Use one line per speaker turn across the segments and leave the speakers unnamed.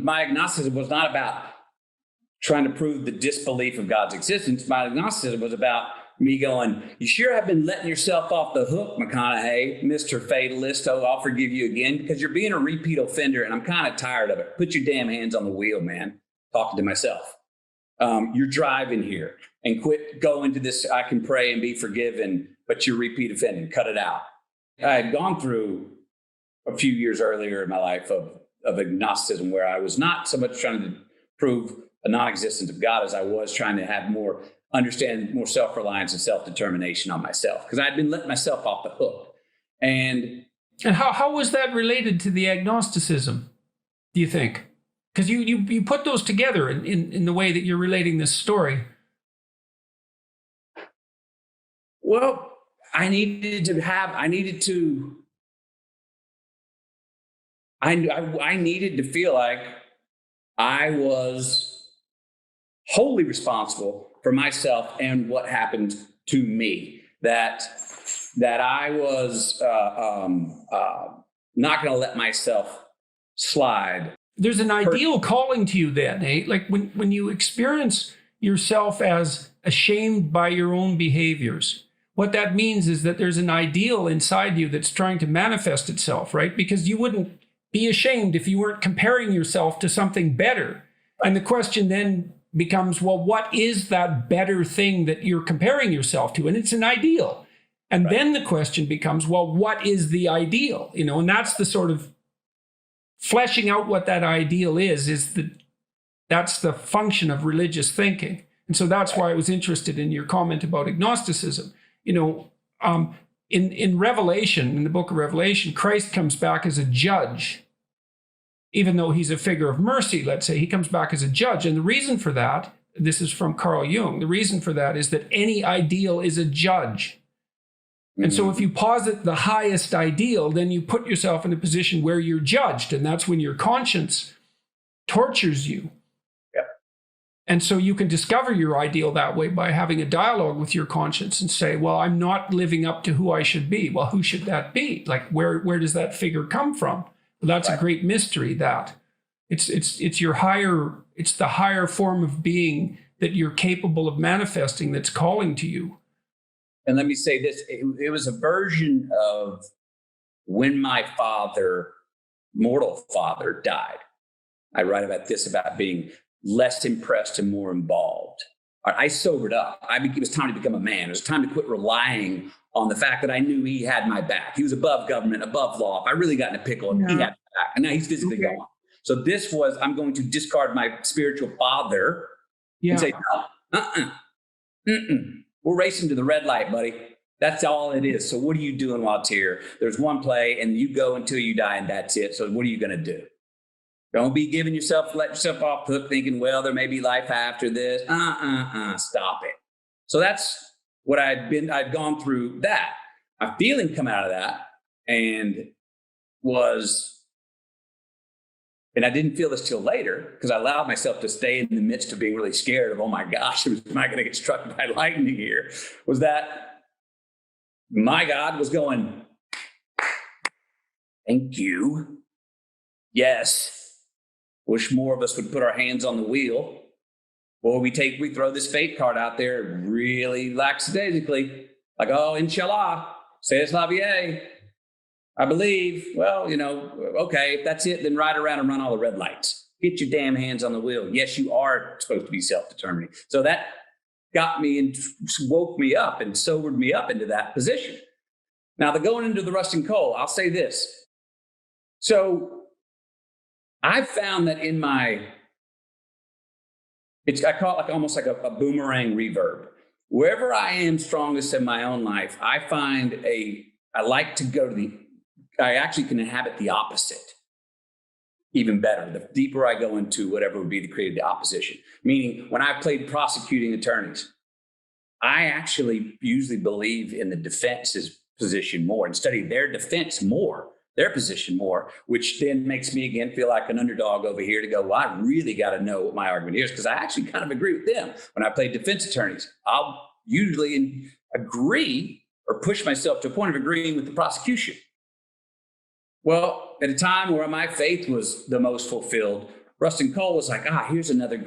My agnosticism was not about trying to prove the disbelief of God's existence. My agnosticism was about me going, you sure have been letting yourself off the hook, McConaughey, Mr. Fatalist. Oh, I'll forgive you again because you're being a repeat offender and I'm kind of tired of it. Put your damn hands on the wheel, man. Talking to myself. You're driving here and quit going to this, I can pray and be forgiven, but you're repeat offending. Cut it out. I had gone through a few years earlier in my life of agnosticism where I was not so much trying to prove a non-existence of God as I was trying to have more understand more self-reliance and self-determination on myself because I'd been letting myself off the hook. And
how was that related to the agnosticism, do you think? Because you put those together in the way that you're relating this story.
Well, I needed to feel like I was wholly responsible for myself and what happened to me, that I was not going to let myself slide.
There's an ideal calling to you then, eh? Like when you experience yourself as ashamed by your own behaviors, what that means is that there's an ideal inside you that's trying to manifest itself, right? Because you wouldn't be ashamed if you weren't comparing yourself to something better. And the question then becomes, well, what is that better thing that you're comparing yourself to? And it's an ideal. And then the question becomes, well, what is the ideal? And that's the sort of fleshing out what that ideal that's the function of religious thinking. And so that's why I was interested in your comment about agnosticism. In Revelation, in the book of Revelation, Christ comes back as a judge. Even though he's a figure of mercy, let's say, he comes back as a judge. And the reason for that, this is from Carl Jung, the reason for that is that any ideal is a judge. And so if you posit the highest ideal, then you put yourself in a position where you're judged. And that's when your conscience tortures you.
Yep.
And so you can discover your ideal that way by having a dialogue with your conscience and say, well, I'm not living up to who I should be. Well, who should that be? Like, where does that figure come from? Well, that's a great mystery, that it's your higher, it's the higher form of being that you're capable of manifesting that's calling to you.
And let me say this, it was a version of when my mortal father died. I write about this, about being less impressed and more involved. I sobered up. It was time to become a man. It was time to quit relying on the fact that I knew he had my back. He was above government, above law. If I really got in a pickle, he had my back. And now he's physically gone. So this was, I'm going to discard my spiritual father and say, no, we're racing to the red light, buddy. That's all it is. So what are you doing while it's here? There's one play and you go until you die and that's it. So what are you going to do? Don't be letting yourself off the hook thinking, well, there may be life after this. Stop it. So that's what I'd gone through that. My feeling come out of that and I didn't feel this till later because I allowed myself to stay in the midst of being really scared of, oh my gosh, am I going to get struck by lightning here? Was that my God was going, thank you. Yes. Wish more of us would put our hands on the wheel. Or we throw this fate card out there really lackadaisically, like, oh, inshallah, c'est Slavier. I believe, well, okay, if that's it, then ride around and run all the red lights. Get your damn hands on the wheel. Yes, you are supposed to be self-determining. So that got me and woke me up and sobered me up into that position. Now, the going into the rusting coal, I'll say this. So I found that I call it like almost like a boomerang reverb. Wherever I am strongest in my own life, I find I like to go to I actually can inhabit the opposite even better. The deeper I go into whatever would be to create the opposition. Meaning when I played prosecuting attorneys, I actually usually believe in the defense's position more and study their defense more, their position more, which then makes me again feel like an underdog over here to go, well, I really got to know what my argument is because I actually kind of agree with them. When I play defense attorneys, I'll usually agree or push myself to a point of agreeing with the prosecution. Well, at a time where my faith was the most fulfilled, Rustin Cole was like, here's another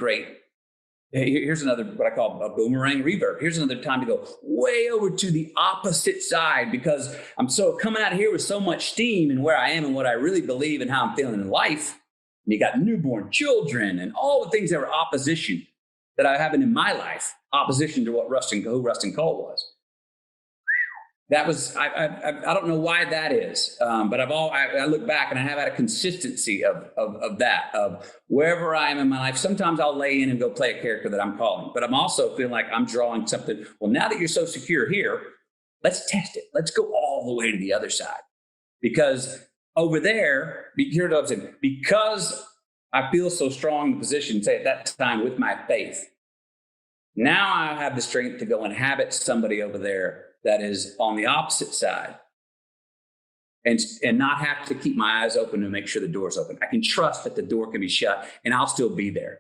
what I call a boomerang reverb. Here's another time to go way over to the opposite side, because I'm so coming out here with so much steam and where I am and what I really believe and how I'm feeling in life. And you got newborn children and all the things that were opposition that I have in my life, opposition to who Rustin Cole was. That was, I don't know why that is, but I look back and I have had a consistency of that, of wherever I am in my life. Sometimes I'll lay in and go play a character that I'm calling, but I'm also feeling like I'm drawing something. Well, now that you're so secure here, let's test it. Let's go all the way to the other side, because over there, here's what I'm saying, because I feel so strong in the position, say at that time with my faith, now I have the strength to go inhabit somebody over there that is on the opposite side, and not have to keep my eyes open to make sure the door's open. I can trust that the door can be shut, and I'll still be there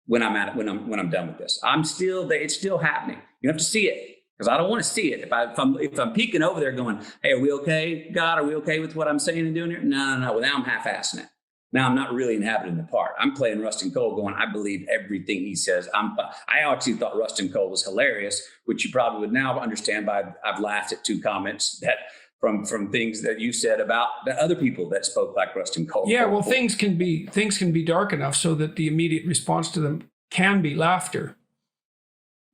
when I'm done with this. I'm still there. It's still happening. You have to see it, because I don't want to see it. If I'm peeking over there going, hey, are we okay, God? Are we okay with what I'm saying and doing here? No. Well, now I'm half-assing it. Now I'm not really inhabiting the part. I'm playing Rustin Cole going, I believe everything he says. I actually thought Rustin Cole was hilarious, which you probably would now understand by I've laughed at 2 comments that from things that you said about the other people that spoke like Rustin Cole.
Yeah, well, things can be dark enough so that the immediate response to them can be laughter.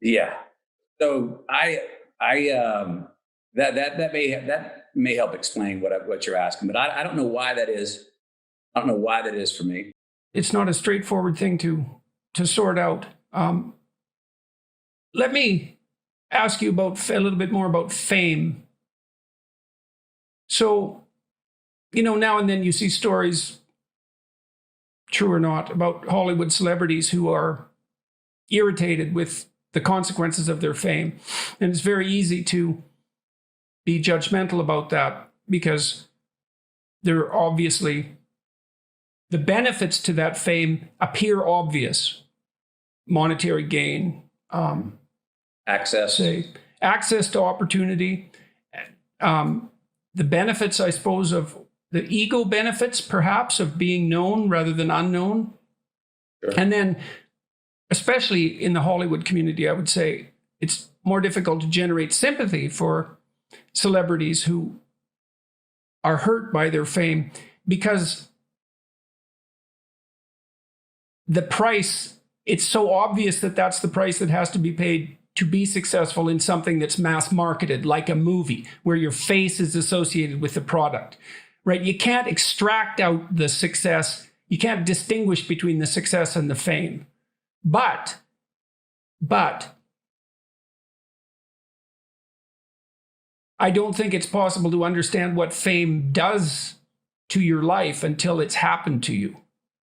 Yeah.
So that may help explain what you're asking, but I don't know why that is. I don't know why that is for me.
It's not a straightforward thing to sort out. Let me ask you about a little bit more about fame. So, now and then you see stories, true or not, about Hollywood celebrities who are irritated with the consequences of their fame. And it's very easy to be judgmental about that, because they're obviously, the benefits to that fame appear obvious. Monetary gain,
access
to opportunity, the benefits, I suppose, of the ego benefits, perhaps, of being known rather than unknown. Sure. And then, especially in the Hollywood community, I would say it's more difficult to generate sympathy for celebrities who are hurt by their fame, because the price, it's so obvious that that's the price that has to be paid to be successful in something that's mass marketed, like a movie, where your face is associated with the product, right? You can't extract out the success. You can't distinguish between the success and the fame. But I don't think it's possible to understand what fame does to your life until it's happened to you.